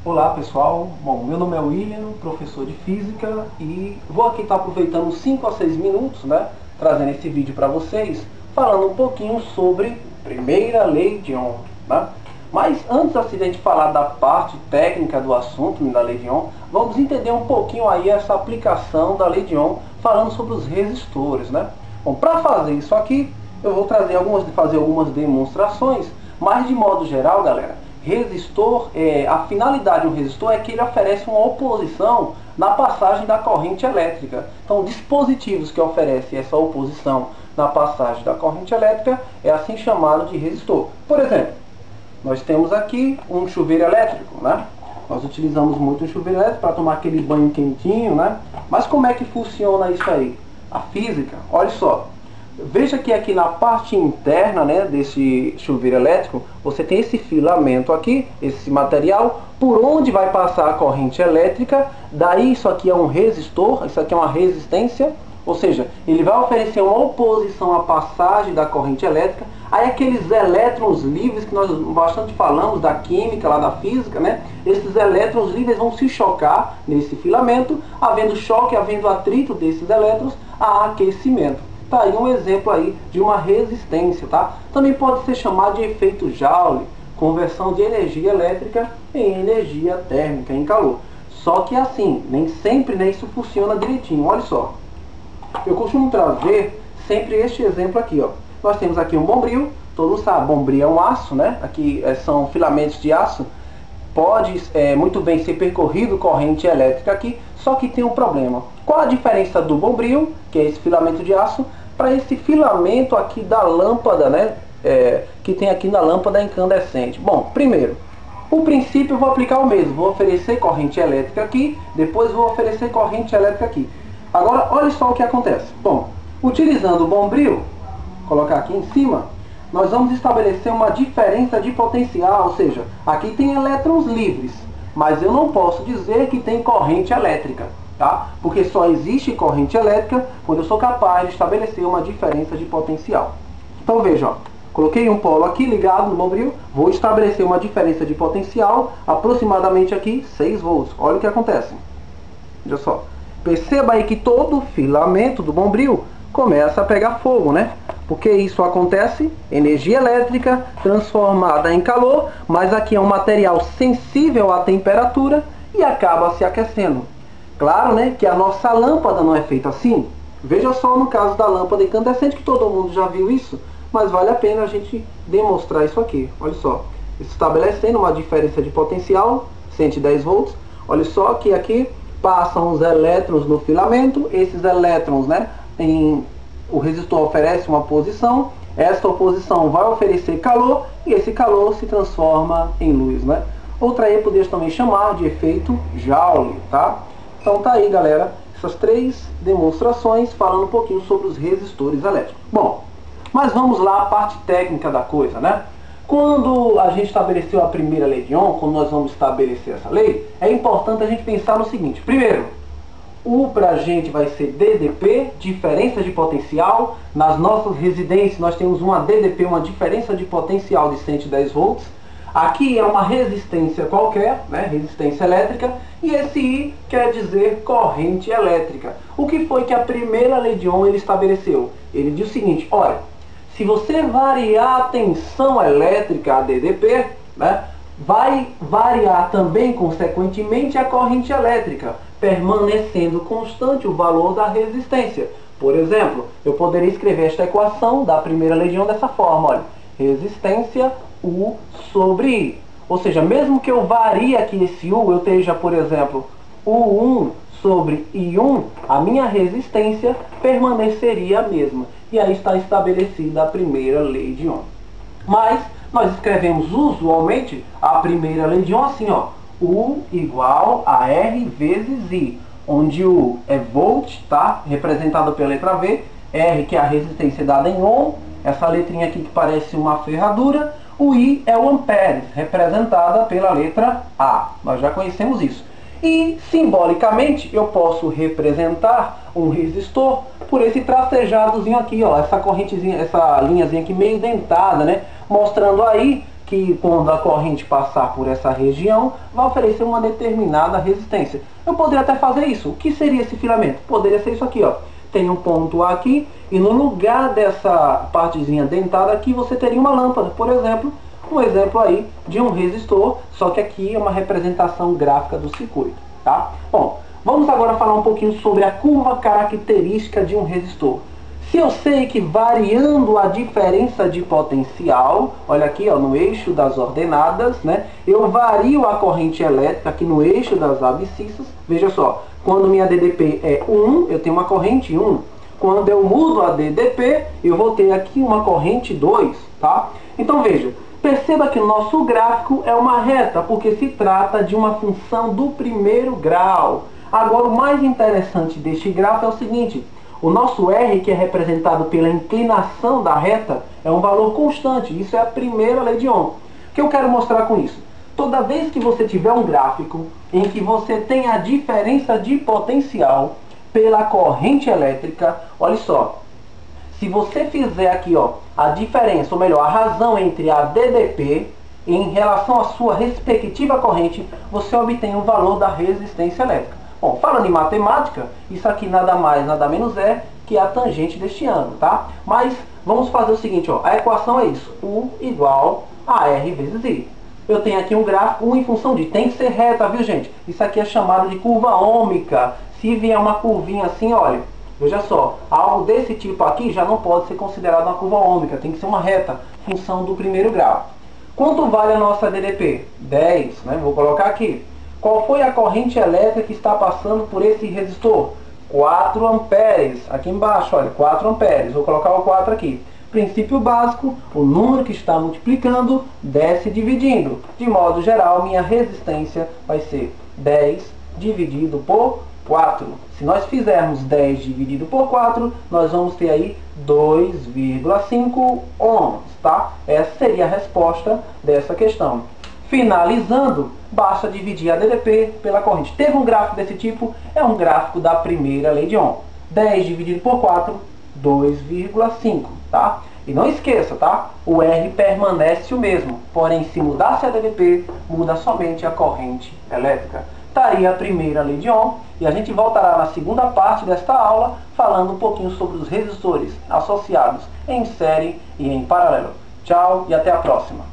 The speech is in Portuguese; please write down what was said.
Olá pessoal, bom, meu nome é William, professor de Física e vou aqui estar aproveitando 5 a 6 minutos, né, trazendo esse vídeo para vocês, falando um pouquinho sobre primeira lei de Ohm, né? Mas antes assim, de a gente falar da parte técnica do assunto, da lei de Ohm, vamos entender um pouquinho aí essa aplicação da lei de Ohm, falando sobre os resistores, né? Bom, para fazer isso aqui, eu vou fazer algumas demonstrações, mas de modo geral, galera, resistor, a finalidade do resistor é que ele oferece uma oposição na passagem da corrente elétrica. Então, dispositivos que oferecem essa oposição na passagem da corrente elétrica é assim chamado de resistor. Por exemplo, nós temos aqui um chuveiro elétrico, né? Nós utilizamos muito o chuveiro elétrico para tomar aquele banho quentinho, né? Mas como é que funciona isso aí? A física, olha só. Veja que aqui na parte interna, né, desse chuveiro elétrico, você tem esse filamento aqui, esse material, por onde vai passar a corrente elétrica. Daí isso aqui é um resistor, isso aqui é uma resistência, ou seja, ele vai oferecer uma oposição à passagem da corrente elétrica. Aí aqueles elétrons livres que nós bastante falamos da química, lá da física, né? Esses elétrons livres vão se chocar nesse filamento, havendo choque, havendo atrito desses elétrons, há aquecimento. Tá aí um exemplo aí de uma resistência, tá? Também pode ser chamado de efeito Joule, conversão de energia elétrica em energia térmica, em calor. Só que assim, nem sempre, né, isso funciona direitinho. Olha só, eu costumo trazer sempre este exemplo aqui, ó. Nós temos aqui um bombril, todo mundo sabe, bombril é um aço, né? Aqui são filamentos de aço. Pode muito bem ser percorrido corrente elétrica aqui, só que tem um problema. Qual a diferença do bombril, que é esse filamento de aço, para esse filamento aqui da lâmpada, né, que tem aqui na lâmpada incandescente? Bom, primeiro, o princípio eu vou aplicar o mesmo. Vou oferecer corrente elétrica aqui, depois vou oferecer corrente elétrica aqui. Agora, olha só o que acontece. Bom, utilizando o bombril, colocar aqui em cima, nós vamos estabelecer uma diferença de potencial, ou seja, aqui tem elétrons livres, mas eu não posso dizer que tem corrente elétrica, tá? Porque só existe corrente elétrica quando eu sou capaz de estabelecer uma diferença de potencial. Então veja, ó, coloquei um polo aqui ligado no bombril, vou estabelecer uma diferença de potencial, aproximadamente aqui 6 volts. Olha o que acontece. Veja só. Perceba aí que todo o filamento do bombril começa a pegar fogo, né? Porque isso acontece, energia elétrica transformada em calor, mas aqui é um material sensível à temperatura e acaba se aquecendo. Claro, né, que a nossa lâmpada não é feita assim. Veja só no caso da lâmpada incandescente, que todo mundo já viu isso, mas vale a pena a gente demonstrar isso aqui. Olha só, estabelecendo uma diferença de potencial, 110 volts. Olha só que aqui passam os elétrons no filamento, esses elétrons, né, o resistor oferece uma posição, esta oposição vai oferecer calor e esse calor se transforma em luz, né? Outra aí poderia também chamar de efeito Joule, tá? Então tá aí, galera, essas 3 demonstrações falando um pouquinho sobre os resistores elétricos. Bom, mas vamos lá à parte técnica da coisa, né? Quando a gente estabeleceu a primeira lei de Ohm, quando nós vamos estabelecer essa lei, é importante a gente pensar no seguinte. Primeiro, U para a gente vai ser DDP, diferença de potencial. Nas nossas residências nós temos uma DDP, uma diferença de potencial de 110 volts. Aqui é uma resistência qualquer, né, resistência elétrica, e esse I quer dizer corrente elétrica. O que foi que a primeira lei de Ohm ele estabeleceu? Ele diz o seguinte, olha, se você variar a tensão elétrica, a DDP, né, vai variar também, consequentemente, a corrente elétrica, permanecendo constante o valor da resistência. Por exemplo, eu poderia escrever esta equação da primeira lei de Ohm dessa forma, olha, resistência U sobre I. Ou seja, mesmo que eu varie aqui esse U, eu esteja, por exemplo, U1 sobre I1, a minha resistência permaneceria a mesma. E aí está estabelecida a primeira lei de Ohm. Mas nós escrevemos usualmente a primeira lei de Ohm assim, ó, U igual a R vezes I, onde U é volt, tá? Representado pela letra V, R que é a resistência dada em Ohm, essa letrinha aqui que parece uma ferradura, o I é o amperes, representada pela letra A. Nós já conhecemos isso. E, simbolicamente, eu posso representar um resistor por esse tracejadozinho aqui, ó, essa correntezinha, essa linhazinha aqui meio dentada, né? Mostrando aí que quando a corrente passar por essa região, vai oferecer uma determinada resistência. Eu poderia até fazer isso. O que seria esse filamento? Poderia ser isso aqui, ó. Tem um ponto A aqui, e no lugar dessa partezinha dentada aqui, você teria uma lâmpada, por exemplo. Um exemplo aí de um resistor, só que aqui é uma representação gráfica do circuito, tá? Bom, vamos agora falar um pouquinho sobre a curva característica de um resistor. Se eu sei que variando a diferença de potencial, olha aqui, ó, no eixo das ordenadas, né, eu vario a corrente elétrica aqui no eixo das abscissas. Veja só, quando minha DDP é 1, eu tenho uma corrente 1. Quando eu mudo a DDP, eu vou ter aqui uma corrente 2, tá? Então veja, perceba que o nosso gráfico é uma reta, porque se trata de uma função do primeiro grau. Agora, o mais interessante deste gráfico é o seguinte: o nosso R, que é representado pela inclinação da reta, é um valor constante. Isso é a primeira lei de Ohm. O que eu quero mostrar com isso? Toda vez que você tiver um gráfico em que você tem a diferença de potencial pela corrente elétrica, olha só. Se você fizer aqui, ó, a diferença, ou melhor, a razão entre a DDP em relação à sua respectiva corrente, você obtém o valor da resistência elétrica. Bom, falando em matemática, isso aqui nada mais, nada menos é que a tangente deste ângulo, tá? Mas vamos fazer o seguinte, ó, a equação é isso, U igual a R vezes I. Eu tenho aqui um gráfico, U em função de, tem que ser reta, viu gente? Isso aqui é chamado de curva ômica. Se vier uma curvinha assim, olha, veja só, algo desse tipo aqui já não pode ser considerado uma curva ômica, tem que ser uma reta, função do primeiro grau. Quanto vale a nossa DDP? 10, né? Vou colocar aqui. Qual foi a corrente elétrica que está passando por esse resistor? 4 amperes. Aqui embaixo, olha, 4 amperes. Vou colocar o 4 aqui. Princípio básico, o número que está multiplicando desce dividindo. De modo geral, minha resistência vai ser 10 dividido por 4. Se nós fizermos 10 dividido por 4, nós vamos ter aí 2,5 ohms, tá? Essa seria a resposta dessa questão. Finalizando, basta dividir a DDP pela corrente. Teve um gráfico desse tipo? É um gráfico da primeira lei de Ohm. 10 dividido por 4, 2,5, tá? E não esqueça, tá? O R permanece o mesmo, porém se mudasse a DDP, muda somente a corrente elétrica. Estaria a primeira lei de Ohm, e a gente voltará na segunda parte desta aula falando um pouquinho sobre os resistores associados em série e em paralelo. Tchau e até a próxima!